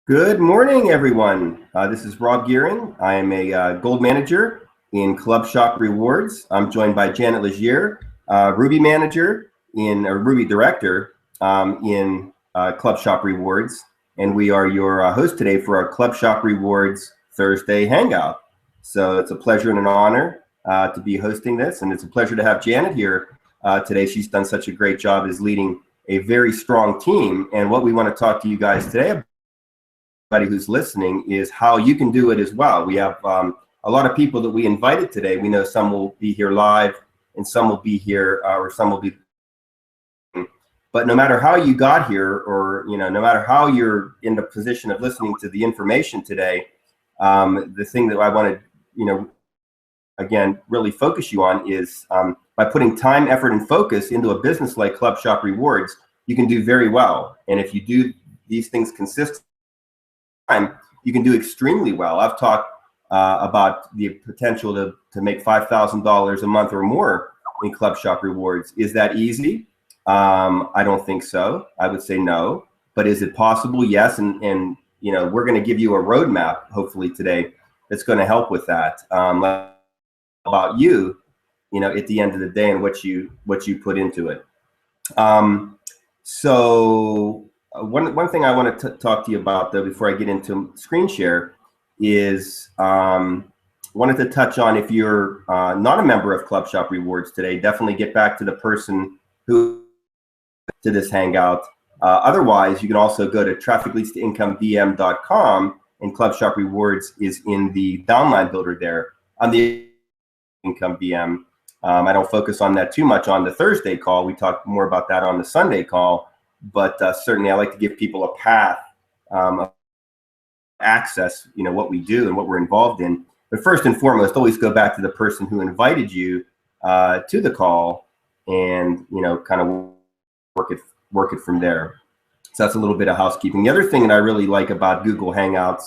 Good morning, everyone. This is Rob Gearing. I am a gold manager in Club Shop Rewards. I'm joined by Janet Legier, Ruby manager Ruby director in Club Shop Rewards. And we are your host today for our Club Shop Rewards Thursday Hangout. So it's a pleasure and an honor to be hosting this. And it's a pleasure to have Janet here today. She's done such a great job as leading a very strong team. And what we want to talk to you guys today about, who's listening, is how you can do it as well. We have a lot of people that we invited today. We know some will be here live and some will be here or some will be, but no matter how you got here, or no matter how you're in the position of listening to the information today, the thing that I want to again really focus you on is by putting time, effort, and focus into a business like Club Shop Rewards, you can do very well. And if you do these things consistently, you can do extremely well. I've talked about the potential to make $5,000 a month or more in Club Shop Rewards. Is that easy? I don't think so. I would say no. But is it possible? Yes. And we're going to give you a roadmap, hopefully today, that's going to help with that. About you, at the end of the day, and what you put into it. So one thing I want to talk to you about, though, before I get into screen share, is wanted to touch on, if you're not a member of Club Shop Rewards today, definitely get back to the person who to this hangout. Otherwise, you can also go to trafficleadstoincomebm.com, and Club Shop Rewards is in the downline builder there on the Income BM. I don't focus on that too much on the Thursday call. We talk more about that on the Sunday call. But certainly I like to give people a path, access, what we do and what we're involved in. But first and foremost, always go back to the person who invited you to the call, and kind of work it from there. So that's a little bit of housekeeping. The other thing that I really like about Google Hangouts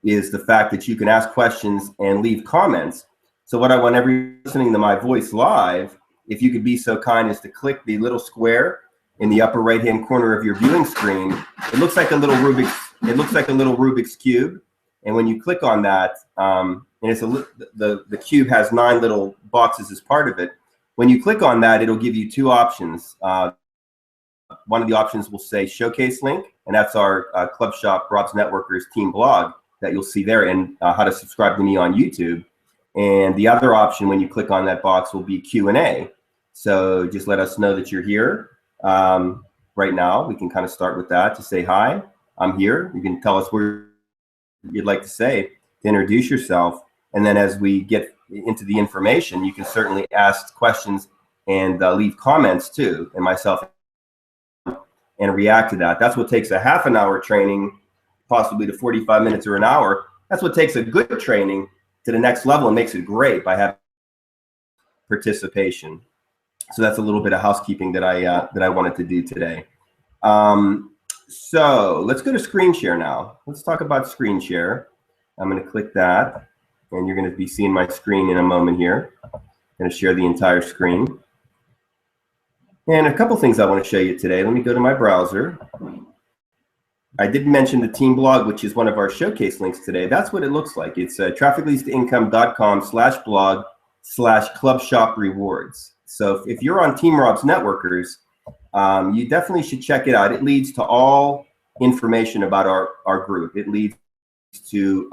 is the fact that you can ask questions and leave comments. So what I want everyone listening to my voice live, if you could be so kind as to click the little square in the upper right-hand corner of your viewing screen. It looks like a little Rubik's cube, and when you click on that, and it's the cube has 9 little boxes as part of it. When you click on that, it'll give you 2 options. One of the options will say Showcase Link, and that's our Club Shop Rob's Networkers team blog that you'll see there, and how to subscribe to me on YouTube. And the other option, when you click on that box, will be Q&A. So just let us know that you're here. Right now, we can kind of start with that to say, hi, I'm here. You can tell us where you'd like to say to introduce yourself. And then as we get into the information, you can certainly ask questions and leave comments too, and myself, and react to that. That's what takes a half an hour training, possibly to 45 minutes or an hour. That's what takes a good training to the next level and makes it great, by having participation. So that's a little bit of housekeeping that I wanted to do today. So let's go to screen share now. Let's talk about screen share. I'm going to click that, and you're going to be seeing my screen in a moment here. I'm going to share the entire screen. And a couple things I want to show you today. Let me go to my browser. I did mention the team blog, which is one of our showcase links today. That's what it looks like. It's trafficleadstoincome.com/blog/Club Shop Rewards. So if you're on Team Rob's Networkers, you definitely should check it out. It leads to all information about our group. It leads to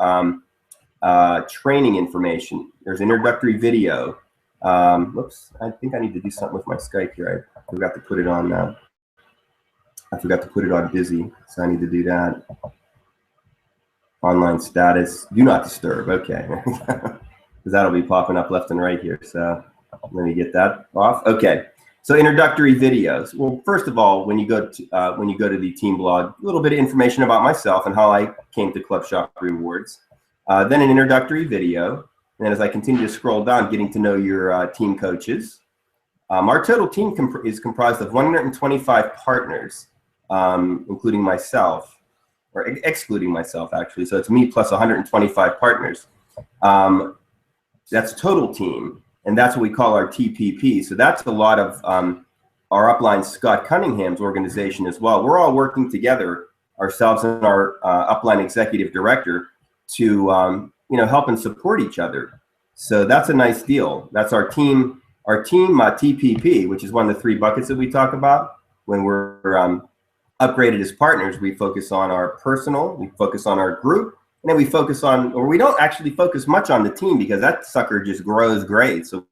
training information. There's introductory video. Whoops, I think I need to do something with my Skype here. I forgot to put it on I forgot to put it on busy, so I need to do that. Online status, do not disturb, okay. Because that'll be popping up left and right here, so let me get that off. Okay, so introductory videos. Well, first of all, when you go to the team blog, a little bit of information about myself and how I came to Club Shop Rewards. Then an introductory video. And then as I continue to scroll down, getting to know your team coaches. Our total team is comprised of 125 partners, including myself, or excluding myself, actually. So it's me plus 125 partners. That's total team. And that's what we call our TPP. So that's a lot of our upline, Scott Cunningham's organization as well. We're all working together ourselves and our upline executive director to help and support each other. So that's a nice deal. That's our team TPP, which is one of the 3 buckets that we talk about when we're upgraded as partners. We focus on our personal, we focus on our group, and then we focus on, or we don't actually focus much on the team because that sucker just grows great. So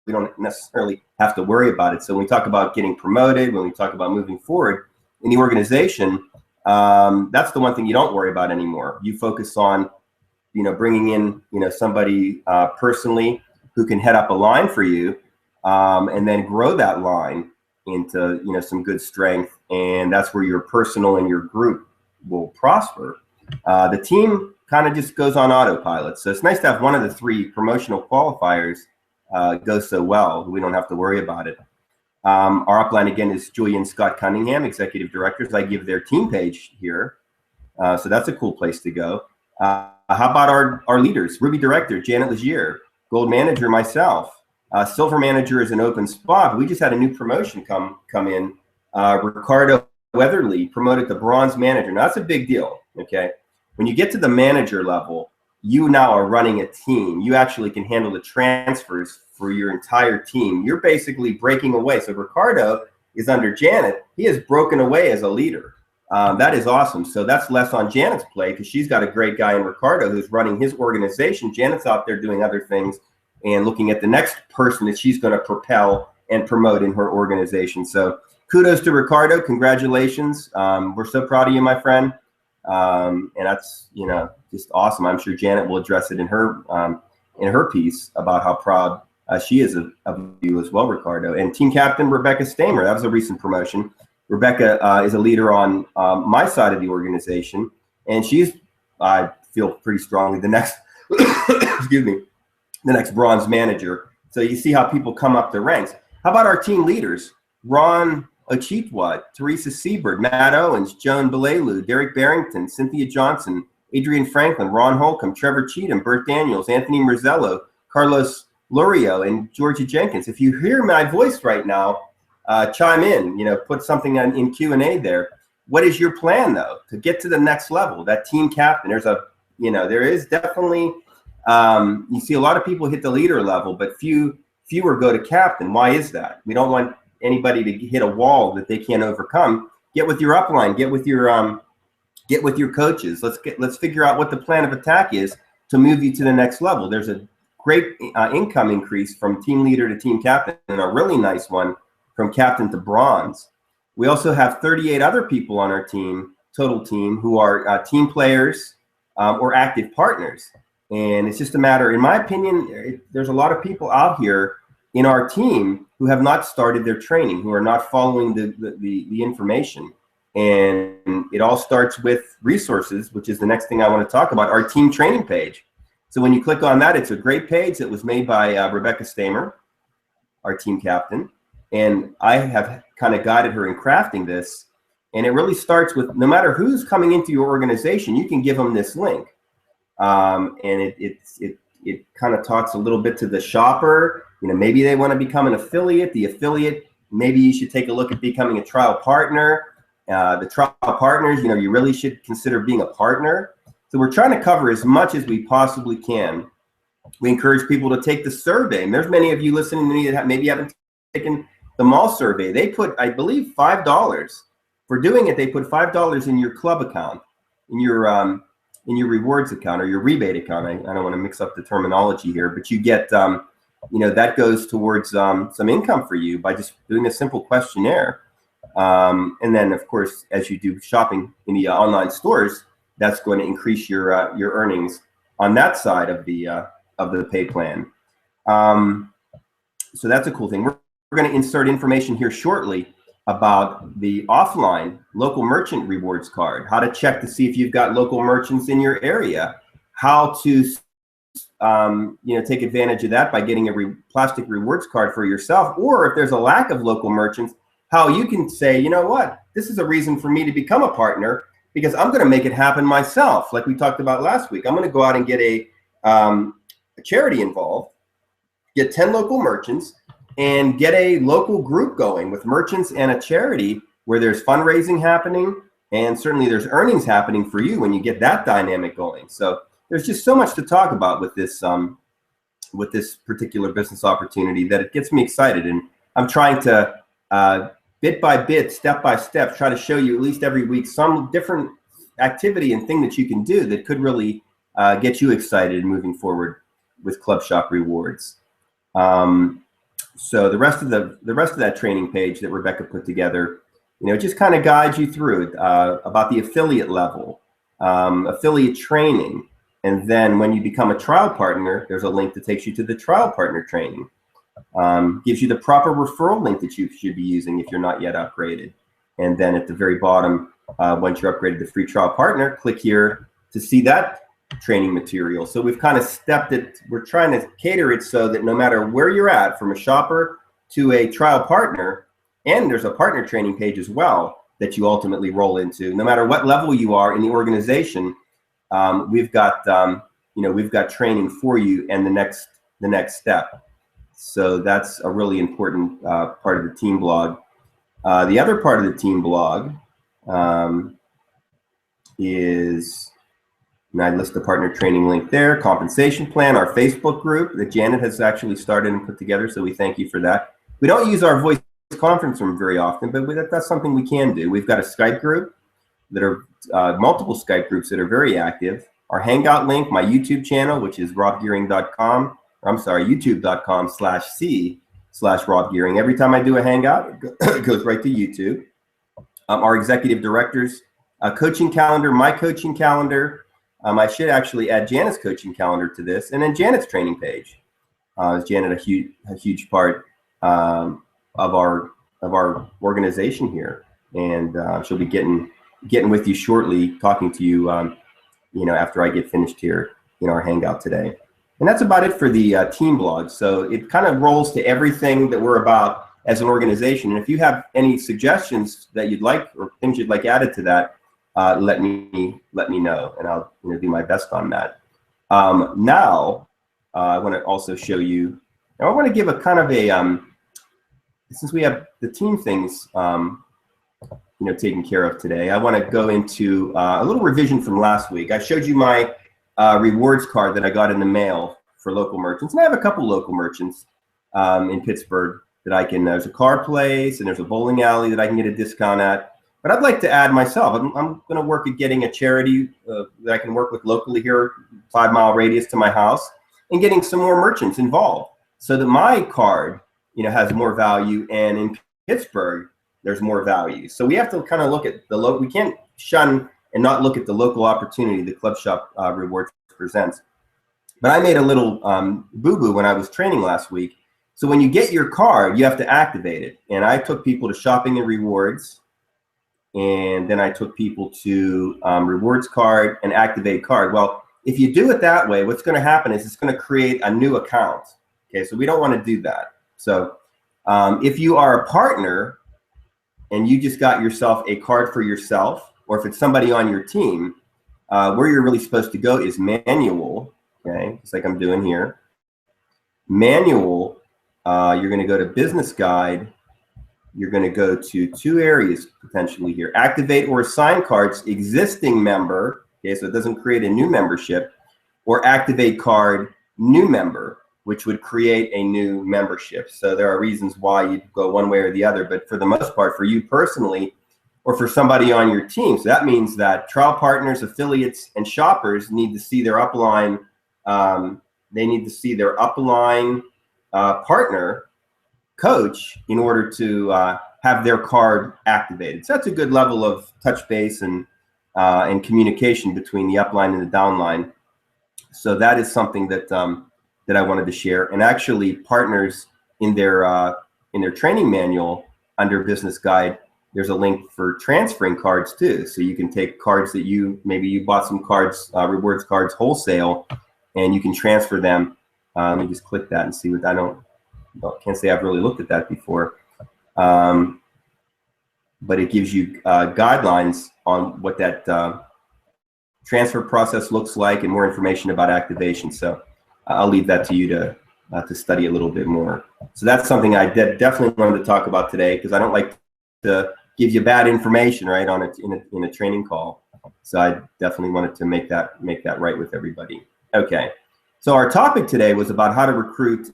we don't necessarily have to worry about it. So when we talk about getting promoted, when we talk about moving forward in the organization, that's the one thing you don't worry about anymore. You focus on, bringing in, somebody personally who can head up a line for you, and then grow that line into, some good strength. And that's where your personal and your group will prosper. The team kind of just goes on autopilot. So it's nice to have one of the 3 promotional qualifiers go so well. We don't have to worry about it. Our upline again is Julian Scott Cunningham, executive directors. I give their team page here. So that's a cool place to go. How about our leaders? Ruby director, Janet Legier. Gold manager, myself. Silver manager is an open spot. We just had a new promotion come in. Ricardo Weatherly promoted to bronze manager. Now that's a big deal, okay? When you get to the manager level, you now are running a team. You actually can handle the transfers for your entire team. You're basically breaking away. So Ricardo is under Janet. He has broken away as a leader. That is awesome. So that's less on Janet's plate because she's got a great guy in Ricardo who's running his organization. Janet's out there doing other things and looking at the next person that she's going to propel and promote in her organization. So kudos to Ricardo. Congratulations. We're so proud of you, my friend. And that's, just awesome. I'm sure Janet will address it in her piece about how proud she is of you as well, Ricardo. And team captain Rebecca Stamer. That was a recent promotion. Rebecca is a leader on my side of the organization, and she's, I feel pretty strongly, the next, excuse me, the next bronze manager. So you see how people come up the ranks. How about our team leaders? Ron Ochitwa, Teresa Seabird, Matt Owens, Joan Belelu, Derek Barrington, Cynthia Johnson, Adrian Franklin, Ron Holcomb, Trevor Cheatham, Bert Daniels, Anthony Marzello, Carlos Lurio, and Georgia Jenkins. If you hear my voice right now, chime in, put something in Q&A there. What is your plan though to get to the next level? That team captain, there is definitely, you see a lot of people hit the leader level, but fewer go to captain. Why is that? We don't want anybody to hit a wall that they can't overcome. Get with your upline, get with your coaches. Let's figure out what the plan of attack is to move you to the next level. There's a great income increase from team leader to team captain, and a really nice one from captain to bronze. We also have 38 other people on our team, total team, who are team players or active partners. And it's just a matter, in my opinion, there's a lot of people out here in our team who have not started their training, who are not following the information. And it all starts with resources, which is the next thing I want to talk about, our team training page. So when you click on that, it's a great page that was made by Rebecca Stamer, our team captain. And I have kind of guided her in crafting this. And it really starts with, no matter who's coming into your organization, you can give them this link. And it kind of talks a little bit to the shopper. Maybe they want to become an affiliate. The affiliate, maybe you should take a look at becoming a trial partner. The trial partners, you really should consider being a partner. So we're trying to cover as much as we possibly can. We encourage people to take the survey. And there's many of you listening to me that maybe haven't taken the mall survey. They put, I believe, $5 for doing it. They put $5 in your club account, in your rewards account or your rebate account. I don't want to mix up the terminology here, but you get, that goes towards some income for you by just doing a simple questionnaire. And then, of course, as you do shopping in the online stores, that's going to increase your earnings on that side of the pay plan. So that's a cool thing. We're going to insert information here shortly about the offline local merchant rewards card, how to check to see if you've got local merchants in your area, how to take advantage of that by getting a plastic rewards card for yourself, or if there's a lack of local merchants, how you can say, you know what, this is a reason for me to become a partner because I'm going to make it happen myself. Like we talked about last week, I'm going to go out and get a charity involved, get 10 local merchants, and get a local group going with merchants and a charity where there's fundraising happening, And certainly there's earnings happening for you when you get that dynamic going. So there's just so much to talk about with this particular business opportunity that it gets me excited. And I'm trying to bit by bit, step by step, try to show you at least every week some different activity and thing that you can do that could really get you excited moving forward with Club Shop Rewards. So the rest of that training page that Rebecca put together, just kind of guides you through it about the affiliate level, affiliate training. And then when you become a trial partner, there's a link that takes you to the trial partner training. Gives you the proper referral link that you should be using if you're not yet upgraded. And then at the very bottom, once you're upgraded to free trial partner, click here to see that training material. So we've kind of stepped it. We're trying to cater it so that no matter where you're at, from a shopper to a trial partner, and there's a partner training page as well that you ultimately roll into. No matter what level you are in the organization, we've got training for you and the next step. So that's a really important part of the team blog. The other part of the team blog is, and I list the partner training link there, compensation plan, our Facebook group that Janet has actually started and put together. So we thank you for that. We don't use our voice conference room very often, but that's something we can do. We've got a Skype group that are multiple Skype groups that are very active. Our Hangout link, my YouTube channel, which is robgearing.com. I'm sorry, youtube.com/c/robgearing. Every time I do a Hangout, it goes right to YouTube. Our executive directors coaching calendar, my coaching calendar. I should actually add Janet's coaching calendar to this, and then Janet's training page. Is Janet a huge part of our organization here, and she'll be getting with you shortly, talking to you, after I get finished here in our Hangout today. And that's about it for the team blog. So it kind of rolls to everything that we're about as an organization. And if you have any suggestions that you'd like or things you'd like added to that, let me know, and I'll do my best on that. Now, I want to also show you. Now I want to give a kind of a since we have the team things taken care of today. I want to go into a little revision from last week. I showed you my rewards card that I got in the mail for local merchants, and I have a couple local merchants in Pittsburgh that I can. There's a car place and there's a bowling alley that I can get a discount at. But I'd like to add myself. I'm going to work at getting a charity that I can work with locally here, 5-mile radius to my house, and getting some more merchants involved so that my card, has more value, and in Pittsburgh there's more value. So we have to kind of look at the local. We can't shun and not look at the local opportunity that Club Shop Rewards presents. But I made a little boo-boo when I was training last week. So when you get your card, you have to activate it. And I took people to Shopping and Rewards. And then I took people to rewards card and activate card. Well, if you do it that way, what's going to happen is it's going to create a new account. Okay, so we don't want to do that. So if you are a partner and you just got yourself a card for yourself, or if it's somebody on your team, where you're really supposed to go is manual. Okay, just like I'm doing here. Manual, you're going to go to business guide. You're going to go to 2 areas potentially here. Activate or assign cards, existing member. Okay, so it doesn't create a new membership, or activate card, new member, which would create a new membership. So there are reasons why you go one way or the other, but for the most part, for you personally, or for somebody on your team. So that means that trial partners, affiliates, and shoppers need to see their upline. They need to see their upline partner coach in order to have their card activated. So that's a good level of touch base and communication between the upline and the downline. So that is something that that I wanted to share. And actually, partners in their training manual under business guide, there's a link for transferring cards too. So you can take cards that maybe you bought some cards, rewards cards wholesale, and you can transfer them. Let me just click that and see what can't say I've really looked at that before, but it gives you guidelines on what that transfer process looks like and more information about activation. So I'll leave that to you to study a little bit more. So that's something I definitely wanted to talk about today, because I don't like to gives you bad information, right, on in a training call. So I definitely wanted to make that right with everybody. Okay, so our topic today was about how to recruit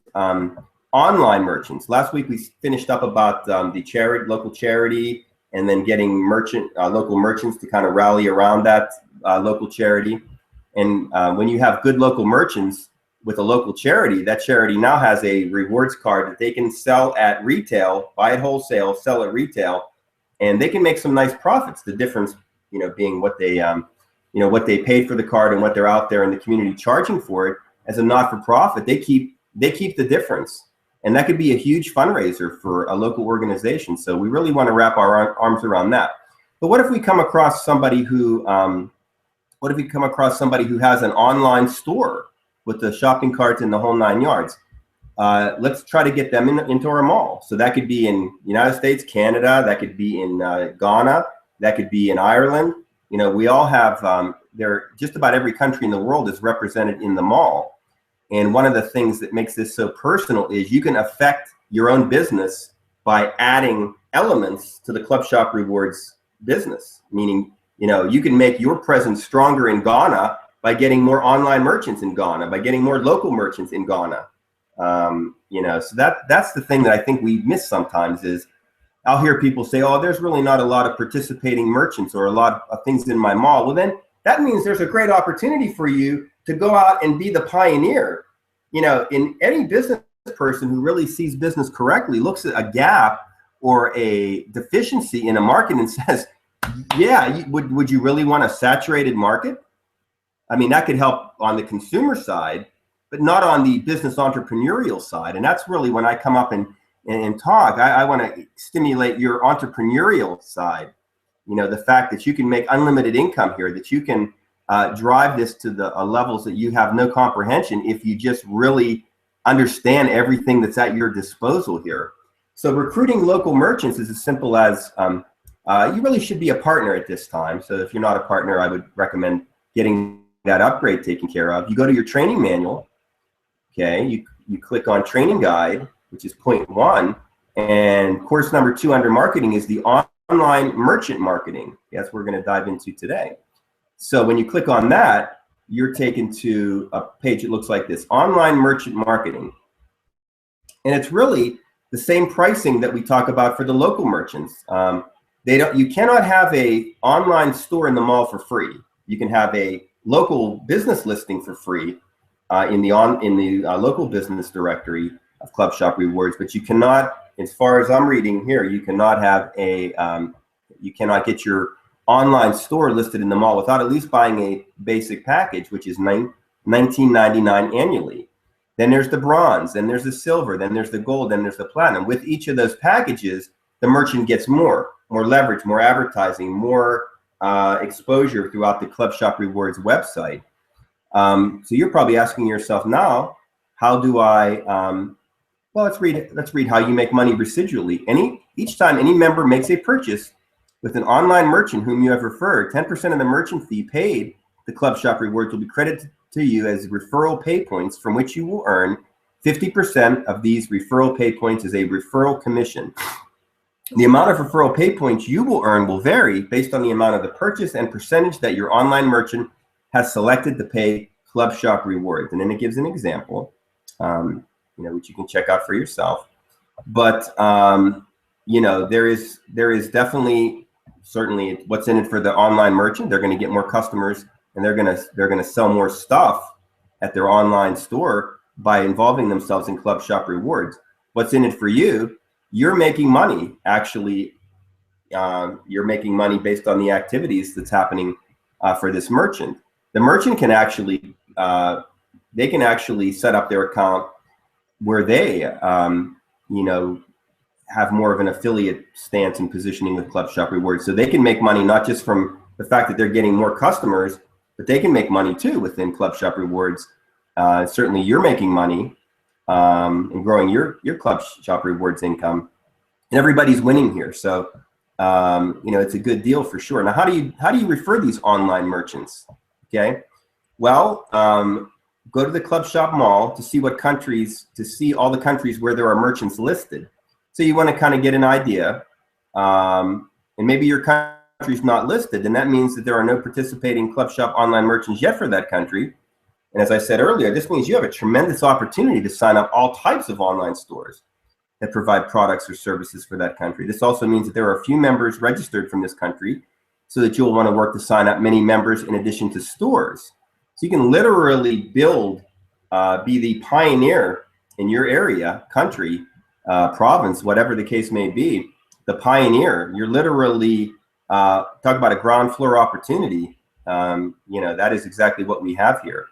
online merchants. Last week we finished up about the local charity, and then getting local merchants to kind of rally around that local charity. And when you have good local merchants with a local charity, that charity now has a rewards card that they can sell at retail, buy at wholesale, sell at retail, and they can make some nice profits. The difference, being what they, what they paid for the card and what they're out there in the community charging for it. As a not-for-profit, they keep the difference, and that could be a huge fundraiser for a local organization. So we really want to wrap our arms around that. But what if we come across somebody who, has an online store with the shopping carts and the whole 9 yards? Let's try to get them into our mall. So that could be in United States, Canada, that could be in Ghana, that could be in Ireland. We all have, just about every country in the world is represented in the mall. And one of the things that makes this so personal is you can affect your own business by adding elements to the Club Shop Rewards business. Meaning, you can make your presence stronger in Ghana by getting more online merchants in Ghana, by getting more local merchants in Ghana. So that's the thing that I think we miss sometimes is I'll hear people say, oh, there's really not a lot of participating merchants or a lot of things in my mall. Well, then that means there's a great opportunity for you to go out and be the pioneer. In any business person who really sees business correctly looks at a gap or a deficiency in a market and says, yeah, would you really want a saturated market? I mean, that could help on the consumer side, but not on the business entrepreneurial side. And that's really when I come up and talk, I want to stimulate your entrepreneurial side. The fact that you can make unlimited income here, that you can drive this to the levels that you have no comprehension if you just really understand everything that's at your disposal here. So recruiting local merchants is as simple as you really should be a partner at this time. So if you're not a partner, I would recommend getting that upgrade taken care of. You go to your training manual. Okay, you click on training guide, which is point 1, and course number 2 under marketing is the online merchant marketing. That's what we're going to dive into today. So when you click on that, you're taken to a page that looks like this: online merchant marketing. And it's really the same pricing that we talk about for the local merchants. You cannot have a online store in the mall for free. You can have a local business listing for free in the local business directory of Club Shop Rewards, but you cannot, as far as I'm reading here, you cannot have you cannot get your online store listed in the mall without at least buying a basic package, which is $19.99 annually. Then there's the bronze, then there's the silver, then there's the gold, then there's the platinum. With each of those packages, the merchant gets more leverage, more advertising, more exposure throughout the Club Shop Rewards website. So you're probably asking yourself now, how do I, well, let's read how you make money residually. Each time any member makes a purchase with an online merchant whom you have referred, 10% of the merchant fee paid the Club Shop Rewards will be credited to you as referral pay points, from which you will earn 50% of these referral pay points as a referral commission. The amount of referral pay points you will earn will vary based on the amount of the purchase and percentage that your online merchant has selected to pay Club Shop Rewards. And then it gives an example, which you can check out for yourself. But there is definitely, certainly, what's in it for the online merchant. They're going to get more customers, and they're going to sell more stuff at their online store by involving themselves in Club Shop Rewards. What's in it for you? You're making money. Actually, you're making money based on the activities that's happening for this merchant. The merchant can actually set up their account where they have more of an affiliate stance and positioning with Club Shop Rewards. So they can make money not just from the fact that they're getting more customers, but they can make money too within Club Shop Rewards. Certainly you're making money and growing your Club Shop Rewards income, and everybody's winning here. So it's a good deal for sure. Now, how do you refer these online merchants? Okay, well, go to the Club Shop Mall to see all the countries where there are merchants listed. So you want to kind of get an idea. and maybe your country's not listed, then that means that there are no participating Club Shop online merchants yet for that country. And as I said earlier, this means you have a tremendous opportunity to sign up all types of online stores that provide products or services for that country. This also means that there are a few members registered from this country, so that you'll want to work to sign up many members in addition to stores. So you can literally build, be the pioneer in your area, country, province, whatever the case may be, the pioneer. You're literally, talk about a ground floor opportunity. That is exactly what we have here.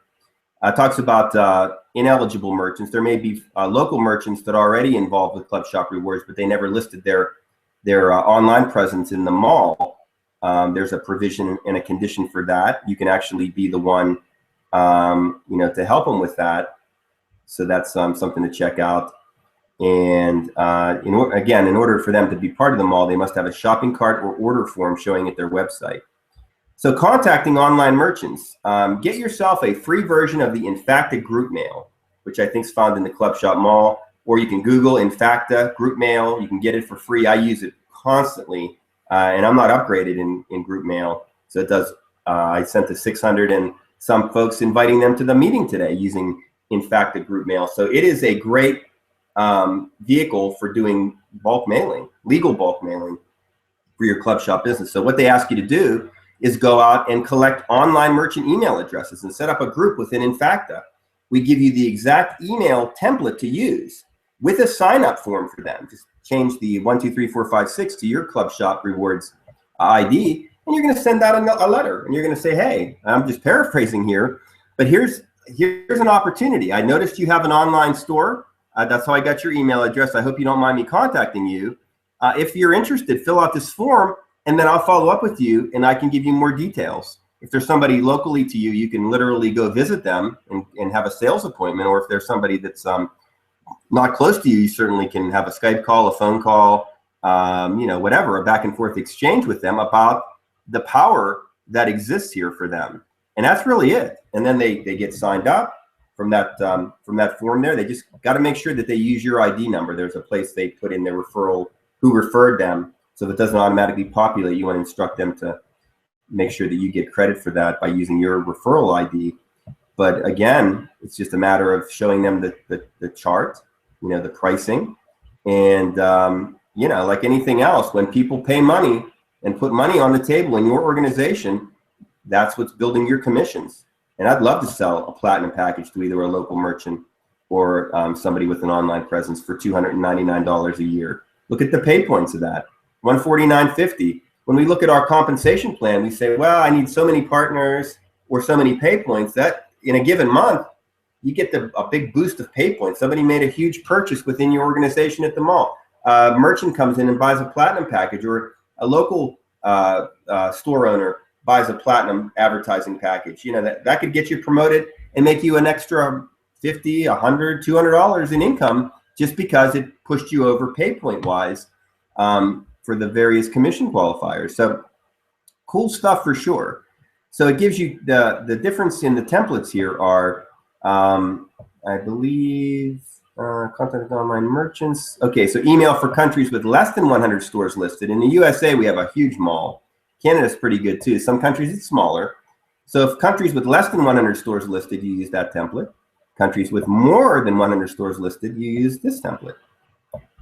Talks about ineligible merchants. There may be local merchants that are already involved with Club Shop Rewards, but they never listed their online presence in the mall. There's a provision and a condition for that. You can actually be the one, to help them with that. So that's something to check out. And in order for them to be part of the mall, they must have a shopping cart or order form showing at their website. So contacting online merchants, get yourself a free version of the Infacta group mail, which I think is found in the Club Shop Mall, or you can Google Infacta group mail. You can get it for free. I use it constantly, and I'm not upgraded in group mail. So it does, I sent to 600 and some folks inviting them to the meeting today using Infacta group mail. So it is a great vehicle for doing bulk mailing, legal bulk mailing for your Club Shop business. So what they ask you to do is go out and collect online merchant email addresses and set up a group within Infacta. We give you the exact email template to use with a sign-up form for them. Just change the 12345 to your Club Shop Rewards ID, and you're going to send out a letter, and you're going to say, hey, I'm just paraphrasing here, but here's an opportunity. I noticed you have an online store. That's how I got your email address. I hope you don't mind me contacting you. If you're interested, fill out this form, and then I'll follow up with you, and I can give you more details. If there's somebody locally to you, you can literally go visit them and have a sales appointment. Or if there's somebody that's not close to you, you certainly can have a Skype call, a phone call, whatever, a back and forth exchange with them about the power that exists here for them. And that's really it. And then they get signed up from that form there. They just got to make sure that they use your ID number. There's a place they put in their referral, who referred them. So if it doesn't automatically populate, you want to instruct them to make sure that you get credit for that by using your referral ID. But again, it's just a matter of showing them the chart, the pricing. And, like anything else, when people pay money and put money on the table in your organization, that's what's building your commissions. And I'd love to sell a platinum package to either a local merchant or somebody with an online presence for $299 a year. Look at the pay points of that. $149.50. When we look at our compensation plan, we say, well, I need so many partners or so many pay points. That in a given month, you get a big boost of pay points. Somebody made a huge purchase within your organization at the mall. A merchant comes in and buys a platinum package, or a local store owner buys a platinum advertising package. That could get you promoted and make you an extra $50, $100, $200 in income just because it pushed you over pay point wise. For the various commission qualifiers. So cool stuff for sure. So it gives you the difference in the templates here are, I believe, contact online merchants. Okay, so email for countries with less than 100 stores listed. In the USA, we have a huge mall. Canada's pretty good too. Some countries it's smaller. So if countries with less than 100 stores listed, you use that template. Countries with more than 100 stores listed, you use this template.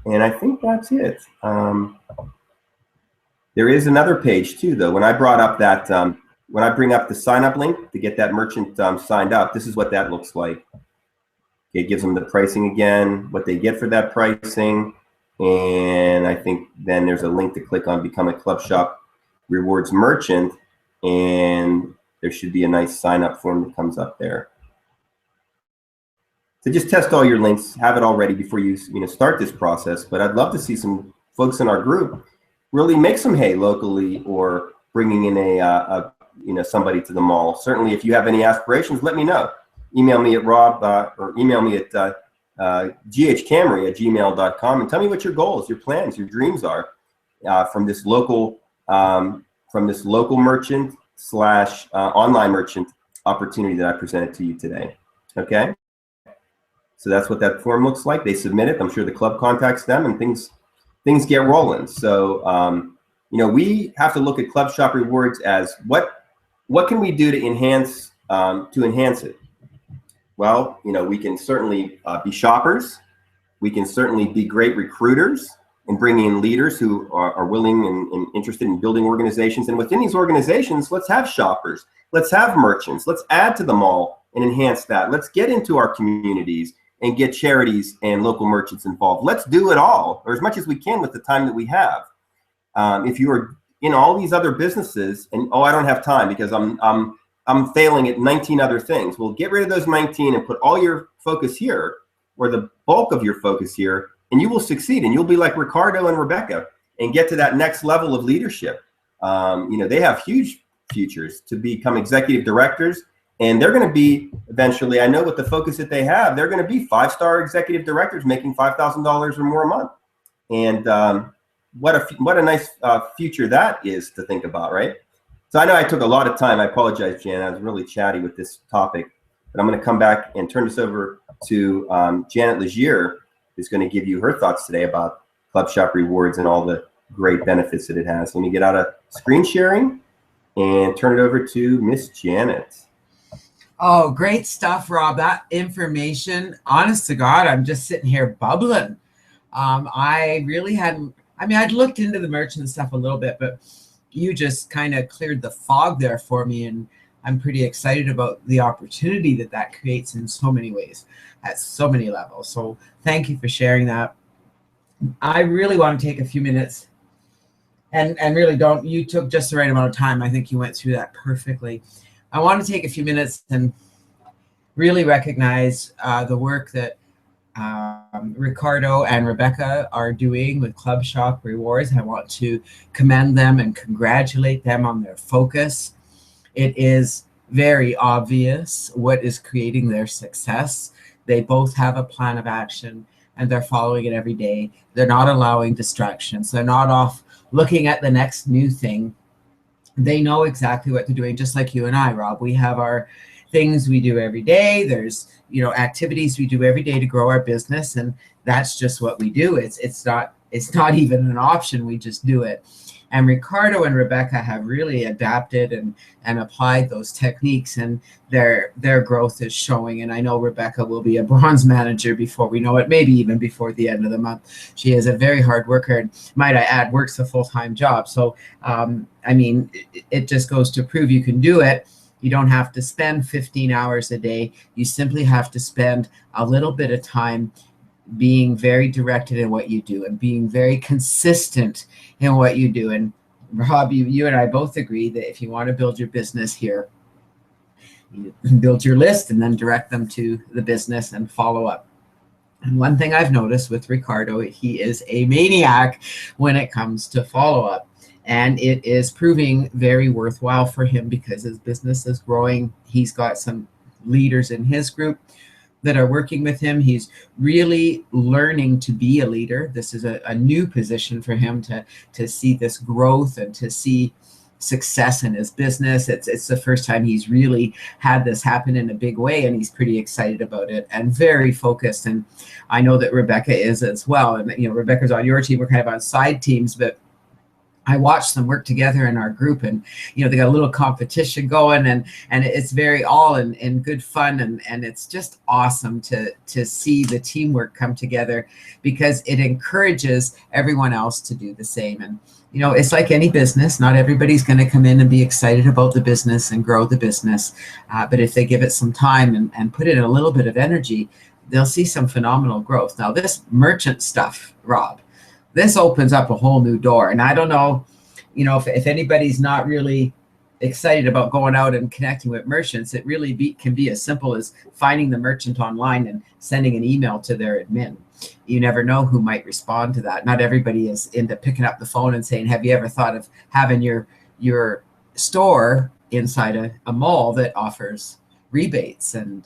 And I think that's it. There is another page too, though. When I brought up that, when I bring up the sign up link to get that merchant signed up, this is what that looks like. It gives them the pricing again, what they get for that pricing. And I think then there's a link to click on Become a Club Shop Rewards Merchant. And there should be a nice sign up form that comes up there. So just test all your links, have it all ready before you start this process. But I'd love to see some folks in our group really make some hay locally, or bringing in somebody to the mall. Certainly, if you have any aspirations, let me know. Email me at Rob or email me at ghcamry@gmail.com and tell me what your goals, your plans, your dreams are from this local merchant / online merchant opportunity that I presented to you today. Okay. So that's what that form looks like. They submit it. I'm sure the club contacts them, and things get rolling. So we have to look at Club Shop Rewards as what can we do to enhance it? Well, we can certainly be shoppers. We can certainly be great recruiters and bring in leaders who are willing and interested in building organizations. And within these organizations, let's have shoppers, let's have merchants, let's add to the mall and enhance that. Let's get into our communities and get charities and local merchants involved. Let's do it all, or as much as we can with the time that we have. If you are in all these other businesses and, I don't have time because I'm failing at 19 other things. Well, get rid of those 19 and put all your focus here, or the bulk of your focus here, and you will succeed. And you'll be like Ricardo and Rebecca and get to that next level of leadership. They have huge futures to become executive directors, and they're going to be eventually, I know with the focus that they have, they're going to be 5-star executive directors making $5,000 or more a month. And what a nice future that is to think about, right? So I know I took a lot of time. I apologize, Jan. I was really chatty with this topic, but I'm going to come back and turn this over to Janet Legier, who's going to give you her thoughts today about Club Shop Rewards and all the great benefits that it has. Let me get out of screen sharing and turn it over to Miss Janet. Oh, great stuff, Rob. That information, honest to God, I'm just sitting here bubbling. I really hadn't, I'd looked into the merchant stuff a little bit, but you just kind of cleared the fog there for me, and I'm pretty excited about the opportunity that creates in so many ways, at so many levels. So thank you for sharing that. I really want to take a few minutes, and really you took just the right amount of time. I think you went through that perfectly. I want to take a few minutes and really recognize the work that Ricardo and Rebecca are doing with Club Shop Rewards. I want to commend them and congratulate them on their focus. It is very obvious what is creating their success. They both have a plan of action and they're following it every day. They're not allowing distractions. They're not off looking at the next new thing. They know exactly what they're doing, just like you and I, Rob. We have our things we do every day. There's activities we do every day to grow our business, and that's just what we do. It's not even an option. We just do it. And Ricardo and Rebecca have really adapted and applied those techniques, and their growth is showing. And I know Rebecca will be a bronze manager before we know it, maybe even before the end of the month. She is a very hard worker, and might I add, works a full-time job. So, it just goes to prove you can do it. You don't have to spend 15 hours a day. You simply have to spend a little bit of time being very directed in what you do and being very consistent in what you do. And Rob, you and I both agree that if you want to build your business here, you build your list and then direct them to the business and follow up. And one thing I've noticed with Ricardo, he is a maniac when it comes to follow up. And it is proving very worthwhile for him because his business is growing. He's got some leaders in his group that are working with him. He's really learning to be a leader. This is a new position for him to see this growth and to see success in his business. It's the first time he's really had this happen in a big way, and he's pretty excited about it and very focused. And I know that Rebecca is as well. And Rebecca's on your team. We're kind of on side teams, but I watched them work together in our group, and they got a little competition going, and it's very all in good fun, and it's just awesome to see the teamwork come together, because it encourages everyone else to do the same. And it's like any business. Not everybody's going to come in and be excited about the business and grow the business, but if they give it some time and put in a little bit of energy, they'll see some phenomenal growth. Now, this merchant stuff, Rob, this opens up a whole new door. And I don't know, if anybody's not really excited about going out and connecting with merchants, it really can be as simple as finding the merchant online and sending an email to their admin. You never know who might respond to that. Not everybody is into picking up the phone and saying, have you ever thought of having your store inside a mall that offers rebates? And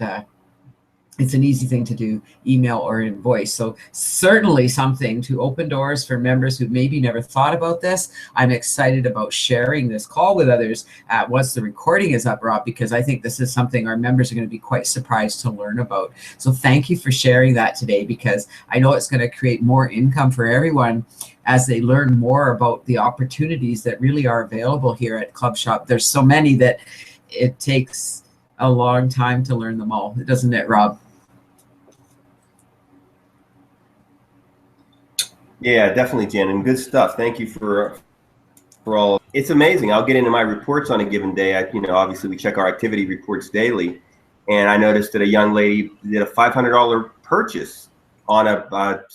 it's an easy thing to do, email or invoice. So certainly something to open doors for members who maybe never thought about this. I'm excited about sharing this call with others once the recording is up, Rob, because I think this is something our members are going to be quite surprised to learn about. So thank you for sharing that today, because I know it's going to create more income for everyone as they learn more about the opportunities that really are available here at Club Shop. There's so many that it takes a long time to learn them all, doesn't it, Rob? Yeah, definitely, Jen, and good stuff. Thank you for all. It's amazing. I'll get into my reports on a given day. Obviously we check our activity reports daily, and I noticed that a young lady did a $500 purchase on a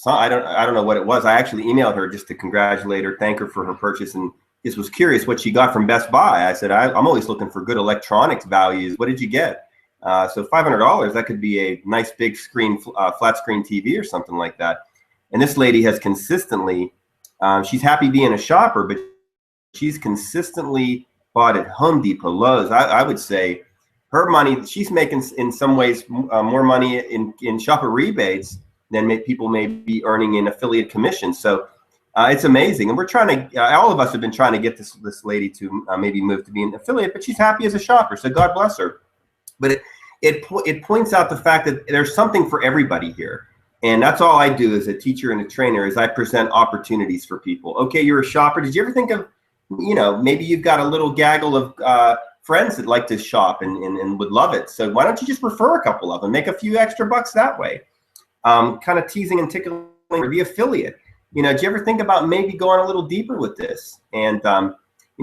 I don't know what it was. I actually emailed her just to congratulate her, thank her for her purchase, and just was curious what she got from Best Buy. I said, I'm always looking for good electronics values. What did you get? So $500, that could be a nice big screen, flat screen TV or something like that. And this lady has consistently, she's happy being a shopper, but she's consistently bought at Home Depot, Lowe's. I would say her money, she's making in some ways more money in shopper rebates than people may be earning in affiliate commissions. So it's amazing. And we're trying to, all of us have been trying to get this lady to maybe move to be an affiliate, but she's happy as a shopper. So God bless her. But it points out the fact that there's something for everybody here. And that's all I do as a teacher and a trainer, is I present opportunities for people. Okay, you're a shopper. Did you ever think of, maybe you've got a little gaggle of friends that like to shop and would love it. So why don't you just refer a couple of them, make a few extra bucks that way? Kind of teasing and tickling for the affiliate. Do you ever think about maybe going a little deeper with this and,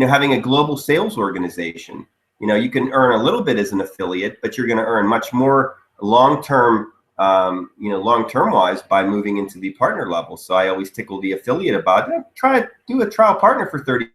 having a global sales organization? You can earn a little bit as an affiliate, but you're going to earn much more long-term long-term wise by moving into the partner level. So I always tickle the affiliate about it. Try to do a trial partner for 30.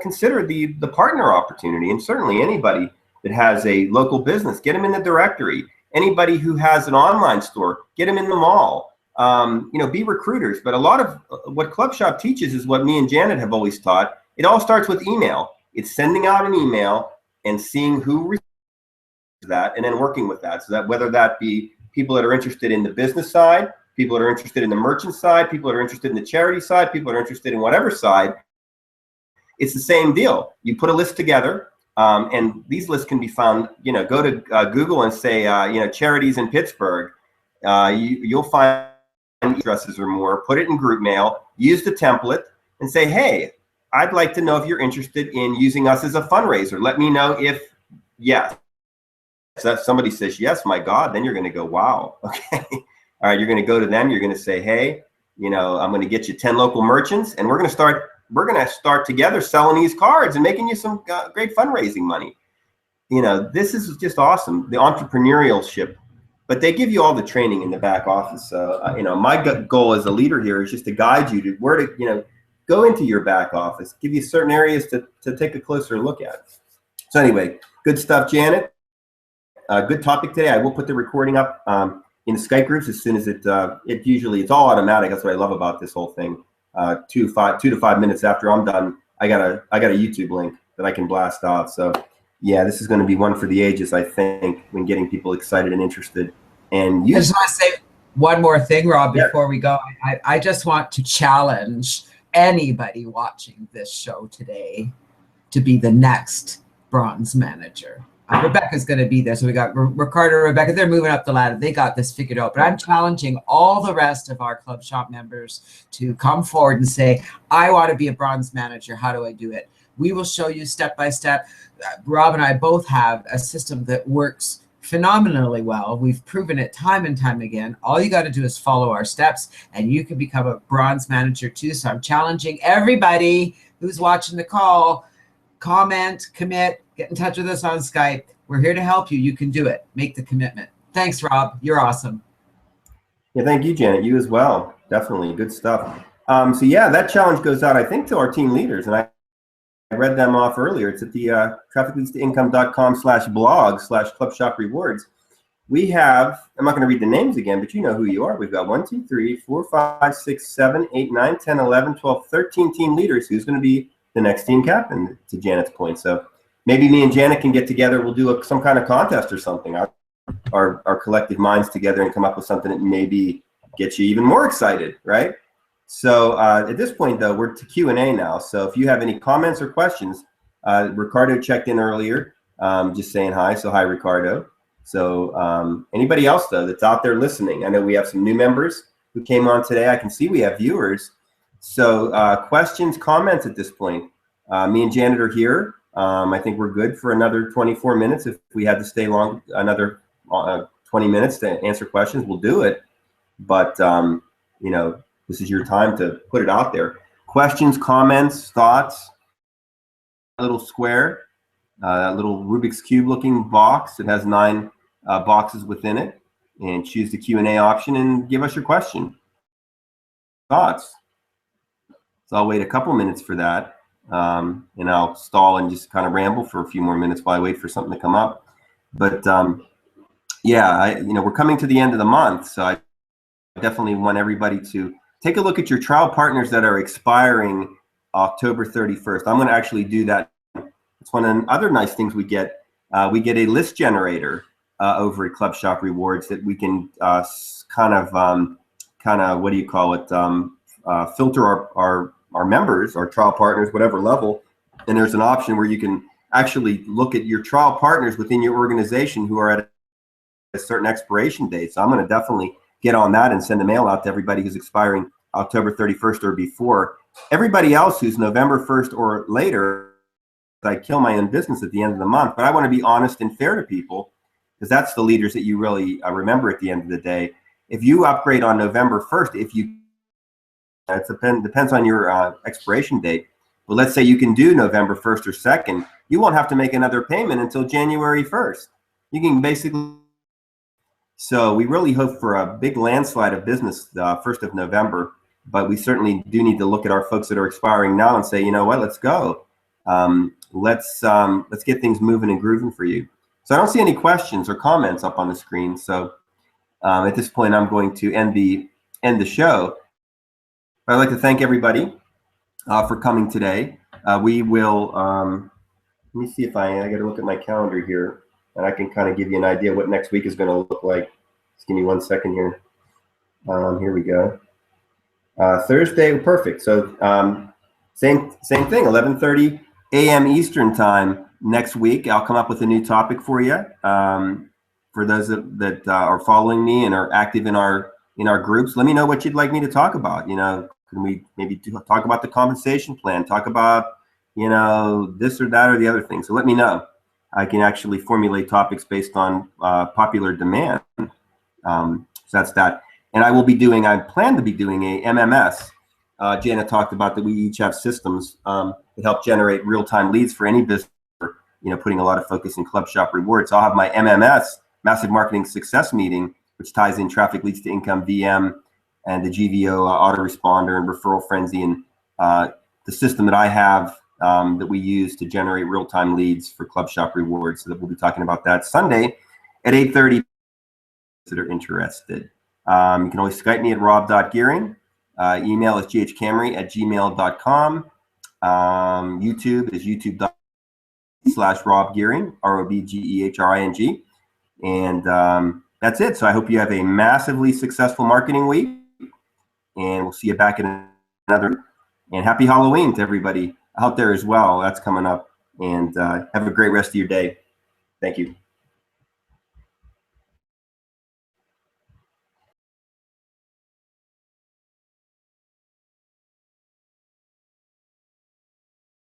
Consider the partner opportunity, and certainly anybody that has a local business, get them in the directory. Anybody who has an online store, get them in the mall. Be recruiters. But a lot of what Club Shop teaches is what me and Janet have always taught. It all starts with email. It's sending out an email and seeing who receives that, and then working with that. So that whether that be people that are interested in the business side, people that are interested in the merchant side, people that are interested in the charity side, people that are interested in whatever side, it's the same deal. You put a list together, and these lists can be found, go to Google and say, charities in Pittsburgh. You'll find addresses or more, put it in group mail, use the template and say, hey, I'd like to know if you're interested in using us as a fundraiser. Let me know if yes. So if somebody says yes, my God, then you're going to go, wow. Okay. All right. You're going to go to them. You're going to say, hey, I'm going to get you 10 local merchants, and we're going to start together selling these cards and making you some great fundraising money. This is just awesome. The entrepreneurship, but they give you all the training in the back office. So, my goal as a leader here is just to guide you to where to, go into your back office, give you certain areas to take a closer look at. So anyway, good stuff, Janet. Good topic today. I will put the recording up in the Skype groups as soon as it's all automatic. That's what I love about this whole thing. 2 to 5 minutes after I'm done, I got a YouTube link that I can blast out. So yeah, this is going to be one for the ages, I think, when getting people excited and interested. And I just want to say one more thing, Rob, before we go. I just want to challenge anybody watching this show today to be the next bronze manager. Rebecca's going to be there. So we got Ricardo and Rebecca. They're moving up the ladder. They got this figured out. But I'm challenging all the rest of our Club Shop members to come forward and say, I want to be a bronze manager. How do I do it? We will show you step by step. Rob and I both have a system that works phenomenally well. We've proven it time and time again. All you got to do is follow our steps, and you can become a bronze manager too. So I'm challenging everybody who's watching the call, comment, commit, get in touch with us on Skype. We're here to help you. You can do it. Make the commitment. Thanks, Rob. You're awesome. Yeah, thank you, Janet. You as well. Definitely good stuff. So yeah, that challenge goes out, I think, to our team leaders, and I read them off earlier. It's at the trafficleadstocncome.com/blog/Club Shop Rewards. We have, I'm not going to read the names again, but you know who you are. We've got 1, 2, 3, 4, 5, 6, 7, 8, 9, 10, 11, 12, 13 team leaders. Who's going to be the next team captain, to Janet's point. So maybe me and Janet can get together. We'll do some kind of contest or something. our collective minds together and come up with something that maybe gets you even more excited, right? So at this point, though, we're to Q&A now. So if you have any comments or questions, Ricardo checked in earlier, just saying hi. So hi, Ricardo. So anybody else, though, that's out there listening? I know we have some new members who came on today. I can see we have viewers. So questions, comments at this point. Me and Janet are here. I think we're good for another 24 minutes. If we had to stay long, another 20 minutes to answer questions, we'll do it. But, you know, this is your time to put it out there. Questions, comments, thoughts. A little square, a little Rubik's Cube looking box. It has 9 boxes within it. And choose the Q&A option and give us your question. Thoughts. So I'll wait a couple minutes for that. And I'll stall and just kind of ramble for a few more minutes while I wait for something to come up. But yeah, you know, we're coming to the end of the month, so I definitely want everybody to take a look at your trial partners that are expiring October 31st. I'm going to actually do that. It's one of the other nice things we get. We get a list generator over at Club Shop Rewards that we can kind of what do you call it? Filter our members, our trial partners, whatever level. And there's an option where you can actually look at your trial partners within your organization who are at a certain expiration date. So I'm going to definitely get on that and send a mail out to everybody who's expiring October 31st or before. Everybody else who's November 1st or later, I kill my own business at the end of the month. But I want to be honest and fair to people, because that's the leaders that you really remember at the end of the day. If you upgrade on November 1st, if you it depends on your expiration date. But let's say you can do November 1st or 2nd, you won't have to make another payment until January 1st. You can basically, so we really hope for a big landslide of business the 1st of November, but we certainly do need to look at our folks that are expiring now and say, you know what, let's go. Let's get things moving and grooving for you. So I don't see any questions or comments up on the screen. So at this point, I'm going to end the show. I'd like to thank everybody for coming today. We will, let me see if I got to look at my calendar here, and I can kind of give you an idea what next week is going to look like. Just give me 1 second here. Here we go. Thursday, perfect. So same thing, 11:30 a.m. Eastern time next week. I'll come up with a new topic for you. For those that are following me and are active in our groups, let me know what you'd like me to talk about. You know, can we maybe talk about the compensation plan, talk about, you know, this or that or the other thing. So let me know. I can actually formulate topics based on popular demand. So that's that. And I plan to be doing a MMS. Janet talked about that we each have systems that help generate real-time leads for any business, you know, putting a lot of focus in Club Shop Rewards. So I'll have my MMS, Massive Marketing Success Meeting, which ties in traffic leads to income, VM, and the GVO autoresponder and referral frenzy, and the system that I have that we use to generate real-time leads for Club Shop Rewards. So that we'll be talking about that Sunday at 8:30 that are interested. You can always Skype me at rob.gearing. Email is ghcamry@gmail.com. YouTube is youtube.com/robgearing, ROBGEHRING. And that's it. So I hope you have a massively successful marketing week, and we'll see you back in another. And happy Halloween to everybody out there as well. That's coming up. And have a great rest of your day. Thank you.